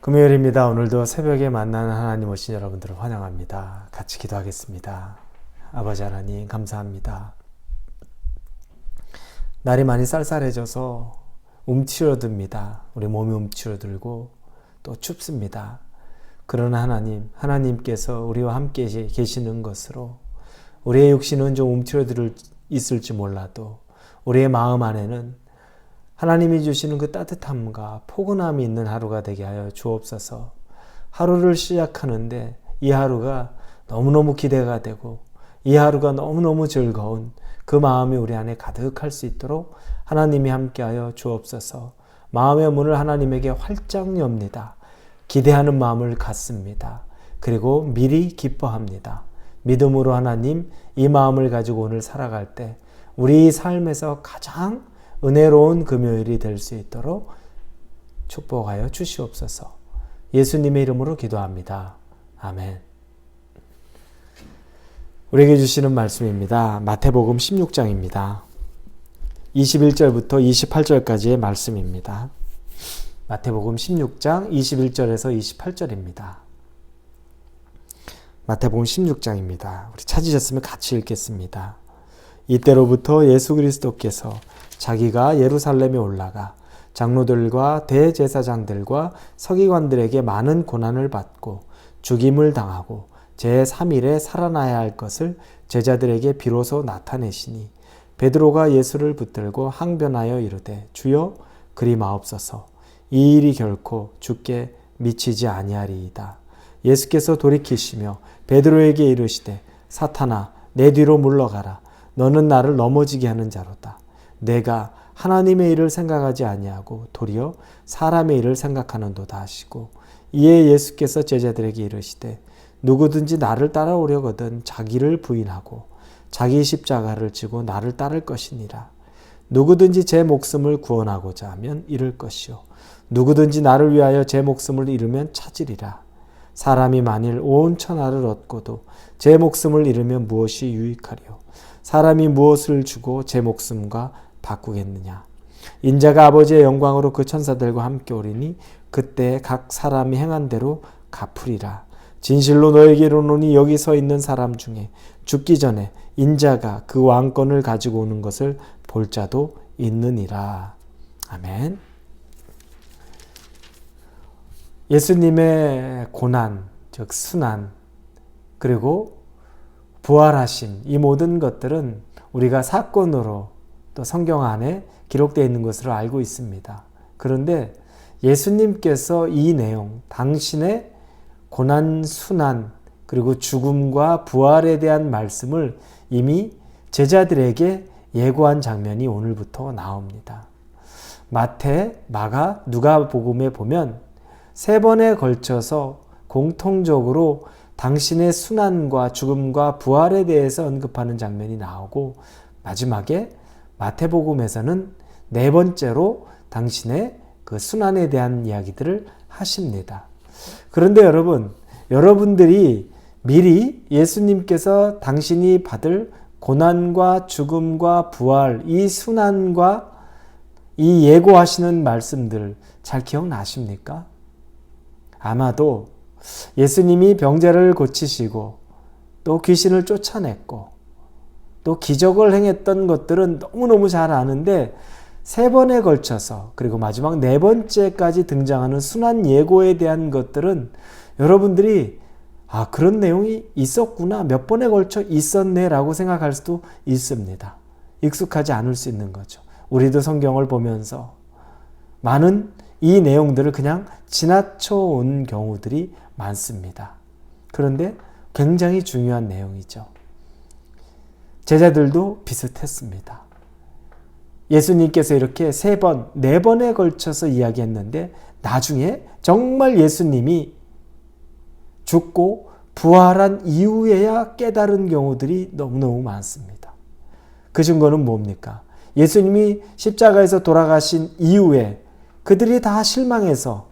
금요일입니다. 오늘도 새벽에 만나는 하나님 오신 여러분들을 환영합니다. 같이 기도하겠습니다. 아버지 하나님 감사합니다. 날이 많이 쌀쌀해져서 움츠러듭니다. 우리 몸이 움츠러들고 또 춥습니다. 그러나 하나님께서 우리와 함께 계시는 것으로 우리의 육신은 좀 움츠러들 있을지 몰라도 우리의 마음 안에는 하나님이 주시는 그 따뜻함과 포근함이 있는 하루가 되게 하여 주옵소서. 하루를 시작하는데 이 하루가 너무너무 기대가 되고 이 하루가 너무너무 즐거운 그 마음이 우리 안에 가득할 수 있도록 하나님이 함께하여 주옵소서. 마음의 문을 하나님에게 활짝 엽니다. 기대하는 마음을 갖습니다. 그리고 미리 기뻐합니다. 믿음으로 하나님 이 마음을 가지고 오늘 살아갈 때 우리 삶에서 가장 은혜로운 금요일이 될 수 있도록 축복하여 주시옵소서. 예수님의 이름으로 기도합니다. 아멘. 우리에게 주시는 말씀입니다. 마태복음 16장입니다. 21절부터 28절까지의 말씀입니다. 마태복음 16장 21절에서 28절입니다. 마태복음 16장입니다. 우리 찾으셨으면 같이 읽겠습니다. 이때로부터 예수 그리스도께서 자기가 예루살렘에 올라가 장로들과 대제사장들과 서기관들에게 많은 고난을 받고 죽임을 당하고 제3일에 살아나야 할 것을 제자들에게 비로소 나타내시니 베드로가 예수를 붙들고 항변하여 이르되 주여 그리 마옵소서. 이 일이 결코 주께 미치지 아니하리이다. 예수께서 돌이키시며 베드로에게 이르시되 사탄아 내 뒤로 물러가라. 너는 나를 넘어지게 하는 자로다. 내가 하나님의 일을 생각하지 아니하고 도리어 사람의 일을 생각하는도다 하시고 이에 예수께서 제자들에게 이르시되 누구든지 나를 따라오려거든 자기를 부인하고 자기 십자가를 지고 나를 따를 것이니라. 누구든지 제 목숨을 구원하고자 하면 잃을 것이요 누구든지 나를 위하여 제 목숨을 잃으면 찾으리라. 사람이 만일 온 천하를 얻고도 제 목숨을 잃으면 무엇이 유익하리요. 사람이 무엇을 주고 제 목숨과 바꾸겠느냐. 인자가 아버지의 영광으로 그 천사들과 함께 오리니 그때 각 사람이 행한 대로 갚으리라. 진실로 너에게 이르노니 여기 서 있는 사람 중에 죽기 전에 인자가 그 왕권을 가지고 오는 것을 볼 자도 있느니라. 아멘. 예수님의 고난, 즉 순환, 그리고 부활하심, 이 모든 것들은 우리가 사건으로 또 성경 안에 기록되어 있는 것으로 알고 있습니다. 그런데 예수님께서 이 내용, 당신의 고난, 순환, 그리고 죽음과 부활에 대한 말씀을 이미 제자들에게 예고한 장면이 오늘부터 나옵니다. 마태, 마가, 누가복음에 보면 세 번에 걸쳐서 공통적으로 당신의 순환과 죽음과 부활에 대해서 언급하는 장면이 나오고 마지막에 마태복음에서는 네 번째로 당신의 그 순환에 대한 이야기들을 하십니다. 그런데 여러분들이 미리 예수님께서 당신이 받을 고난과 죽음과 부활, 이 순환과 이 예고하시는 말씀들 잘 기억나십니까? 아마도 예수님이 병자를 고치시고 또 귀신을 쫓아냈고 또 기적을 행했던 것들은 너무너무 잘 아는데 세 번에 걸쳐서 그리고 마지막 네 번째까지 등장하는 순환 예고에 대한 것들은 여러분들이 그런 내용이 있었구나, 몇 번에 걸쳐 있었네 라고 생각할 수도 있습니다. 익숙하지 않을 수 있는 거죠. 우리도 성경을 보면서 많은 이 내용들을 그냥 지나쳐 온 경우들이 많습니다. 그런데 굉장히 중요한 내용이죠. 제자들도 비슷했습니다. 예수님께서 이렇게 세 번, 네 번에 걸쳐서 이야기했는데 나중에 정말 예수님이 죽고 부활한 이후에야 깨달은 경우들이 너무너무 많습니다. 그 증거는 뭡니까? 예수님이 십자가에서 돌아가신 이후에 그들이 다 실망해서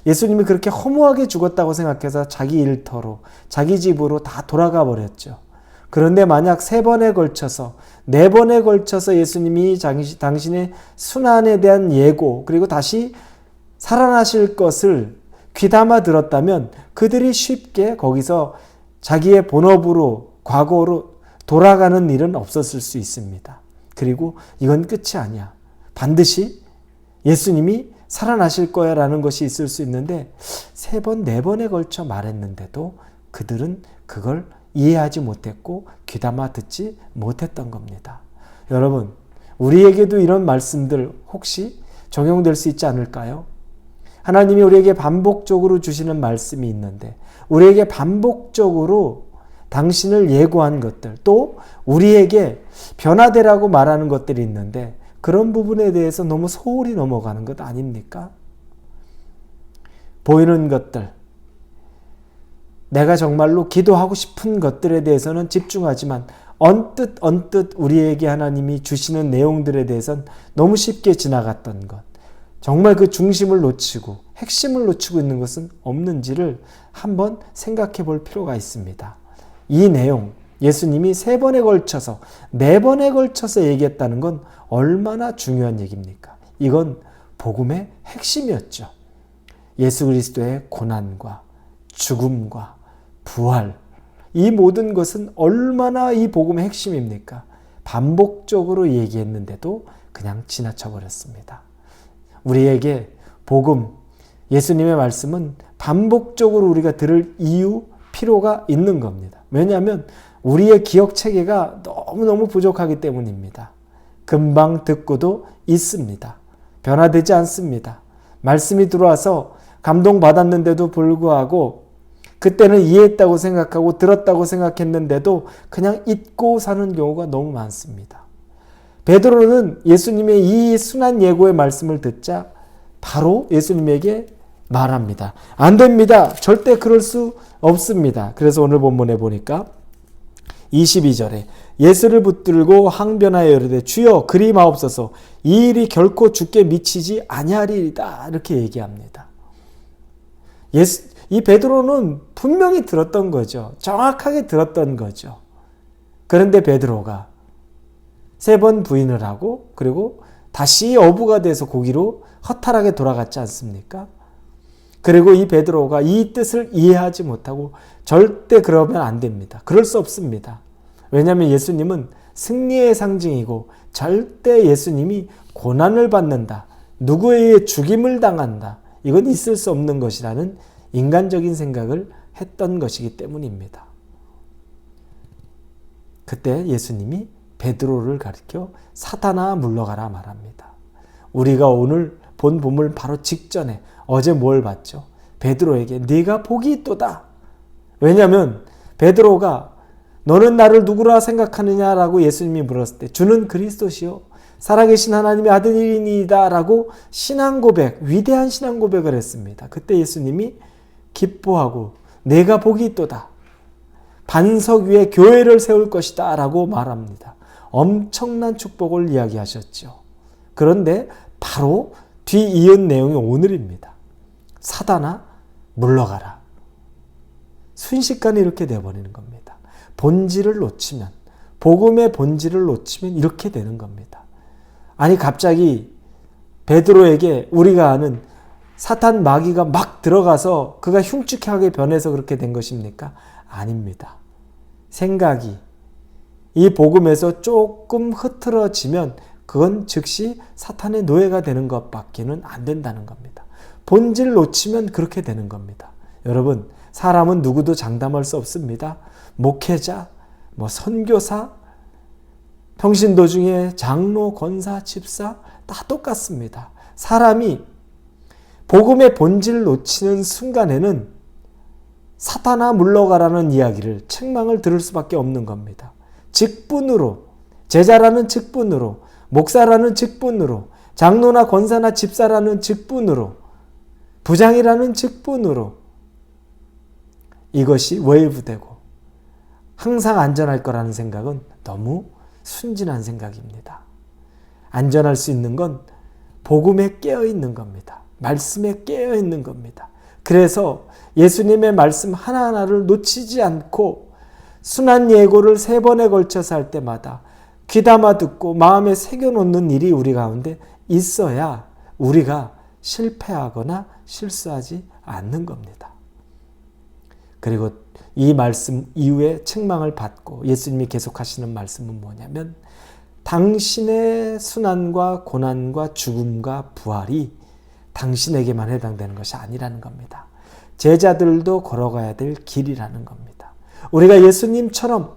예수님이 그렇게 허무하게 죽었다고 생각해서 자기 일터로, 자기 집으로 다 돌아가 버렸죠. 그런데 만약 세 번에 걸쳐서, 네 번에 걸쳐서 예수님이 당신의 순환에 대한 예고, 그리고 다시 살아나실 것을 귀담아 들었다면 그들이 쉽게 거기서 자기의 본업으로 과거로 돌아가는 일은 없었을 수 있습니다. 그리고 이건 끝이 아니야. 반드시 예수님이 살아나실 거야 라는 것이 있을 수 있는데 3번, 4번에 걸쳐 말했는데도 그들은 그걸 이해하지 못했고 귀담아 듣지 못했던 겁니다. 여러분, 우리에게도 이런 말씀들 혹시 적용될 수 있지 않을까요? 하나님이 우리에게 반복적으로 주시는 말씀이 있는데 우리에게 반복적으로 당신을 예고한 것들, 또 우리에게 변화되라고 말하는 것들이 있는데 그런 부분에 대해서 너무 소홀히 넘어가는 것 아닙니까? 보이는 것들, 내가 정말로 기도하고 싶은 것들에 대해서는 집중하지만 언뜻 우리에게 하나님이 주시는 내용들에 대해서는 너무 쉽게 지나갔던 것, 정말 그 중심을 놓치고 핵심을 놓치고 있는 것은 없는지를 한번 생각해 볼 필요가 있습니다. 이 내용, 예수님이 3번에 걸쳐서 4번에 걸쳐서 얘기했다는 건 얼마나 중요한 얘기입니까? 이건 복음의 핵심이었죠. 예수 그리스도의 고난과 죽음과 부활, 이 모든 것은 얼마나 이 복음의 핵심입니까? 반복적으로 얘기했는데도 그냥 지나쳐 버렸습니다. 우리에게 복음, 예수님의 말씀은 반복적으로 우리가 들을 이유, 필요가 있는 겁니다. 왜냐하면 우리의 기억 체계가 너무너무 부족하기 때문입니다. 금방 듣고도 있습니다. 변화되지 않습니다. 말씀이 들어와서 감동받았는데도 불구하고 그때는 이해했다고 생각하고 들었다고 생각했는데도 그냥 잊고 사는 경우가 너무 많습니다. 베드로는 예수님의 이 순한 예고의 말씀을 듣자 바로 예수님에게 말합니다. 안 됩니다. 절대 그럴 수 없습니다. 그래서 오늘 본문에 보니까 22절에 예수를 붙들고 항변하여 이르되 주여 그리 마옵소서 이 일이 결코 주께 미치지 아니하리이다. 이렇게 얘기합니다. 이 베드로는 분명히 들었던 거죠. 정확하게 들었던 거죠. 그런데 베드로가 3번 부인을 하고 그리고 다시 어부가 돼서 고기로 허탈하게 돌아갔지 않습니까? 그리고 이 베드로가 이 뜻을 이해하지 못하고 절대 그러면 안 됩니다. 그럴 수 없습니다. 왜냐하면 예수님은 승리의 상징이고 절대 예수님이 고난을 받는다, 누구에 의해 죽임을 당한다, 이건 있을 수 없는 것이라는 인간적인 생각을 했던 것이기 때문입니다. 그때 예수님이 베드로를 가리켜 사탄아 물러가라 말합니다. 우리가 오늘 본 본문 바로 직전에 어제 뭘 봤죠? 베드로에게 네가 복이 있도다. 왜냐하면 베드로가 너는 나를 누구라 생각하느냐라고 예수님이 물었을 때 주는 그리스도시요 살아계신 하나님의 아들이니이다 라고 신앙 고백, 위대한 신앙 고백을 했습니다. 그때 예수님이 기뻐하고 내가 복이 있도다. 반석 위에 교회를 세울 것이다 라고 말합니다. 엄청난 축복을 이야기하셨죠. 그런데 바로 뒤이은 내용이 오늘입니다. 사단아 물러가라. 순식간에 이렇게 돼버리는 겁니다. 본질을 놓치면, 복음의 본질을 놓치면 이렇게 되는 겁니다. 아니 갑자기 베드로에게 우리가 아는 사탄 마귀가 막 들어가서 그가 흉측하게 변해서 그렇게 된 것입니까? 아닙니다. 생각이 이 복음에서 조금 흐트러지면 그건 즉시 사탄의 노예가 되는 것밖에는 안 된다는 겁니다. 본질 놓치면 그렇게 되는 겁니다. 여러분, 사람은 누구도 장담할 수 없습니다. 목회자, 선교사, 평신도 중에 장로, 권사, 집사 다 똑같습니다. 사람이 복음의 본질을 놓치는 순간에는 사탄아 물러가라는 이야기를, 책망을 들을 수밖에 없는 겁니다. 직분으로, 제자라는 직분으로, 목사라는 직분으로, 장로나 권사나 집사라는 직분으로, 부장이라는 직분으로 이것이 웨이브되고 항상 안전할 거라는 생각은 너무 순진한 생각입니다. 안전할 수 있는 건 복음에 깨어있는 겁니다. 말씀에 깨어있는 겁니다. 그래서 예수님의 말씀 하나하나를 놓치지 않고 순한 예고를 3번에 걸쳐서 할 때마다 귀담아 듣고 마음에 새겨놓는 일이 우리 가운데 있어야 우리가 실패하거나 실수하지 않는 겁니다. 그리고 이 말씀 이후에 책망을 받고 예수님이 계속하시는 말씀은 뭐냐면 당신의 순환과 고난과 죽음과 부활이 당신에게만 해당되는 것이 아니라는 겁니다. 제자들도 걸어가야 될 길이라는 겁니다. 우리가 예수님처럼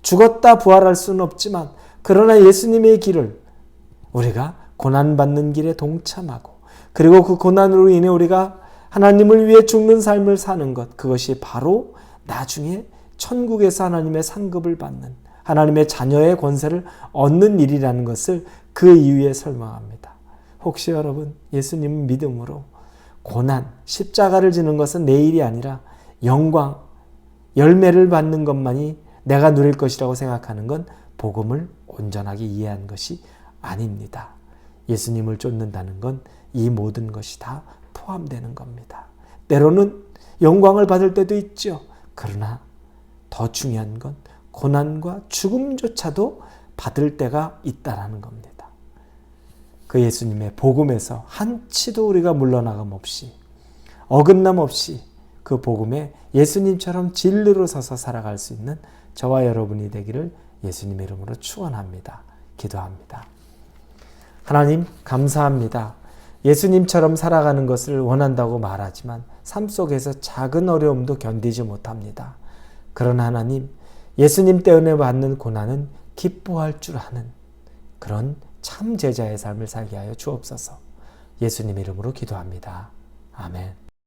죽었다 부활할 수는 없지만 그러나 예수님의 길을 우리가 고난받는 길에 동참하고 그리고 그 고난으로 인해 우리가 하나님을 위해 죽는 삶을 사는 것, 그것이 바로 나중에 천국에서 하나님의 상급을 받는 하나님의 자녀의 권세를 얻는 일이라는 것을 그 이유에 설명합니다. 혹시 여러분 예수님 믿음으로 고난, 십자가를 지는 것은 내 일이 아니라 영광, 열매를 받는 것만이 내가 누릴 것이라고 생각하는 건 복음을 온전하게 이해한 것이 아닙니다. 예수님을 쫓는다는 건 이 모든 것이 다 포함되는 겁니다. 때로는 영광을 받을 때도 있죠. 그러나 더 중요한 건 고난과 죽음조차도 받을 때가 있다라는 겁니다. 그 예수님의 복음에서 한치도 우리가 물러나감 없이 어긋남 없이 그 복음에 예수님처럼 진리로 서서 살아갈 수 있는 저와 여러분이 되기를 예수님의 이름으로 축원합니다. 기도합니다. 하나님 감사합니다. 예수님처럼 살아가는 것을 원한다고 말하지만 삶 속에서 작은 어려움도 견디지 못합니다. 그러나 하나님, 예수님 때문에 받는 고난은 기뻐할 줄 아는 그런 참 제자의 삶을 살게 하여 주옵소서. 예수님 이름으로 기도합니다. 아멘.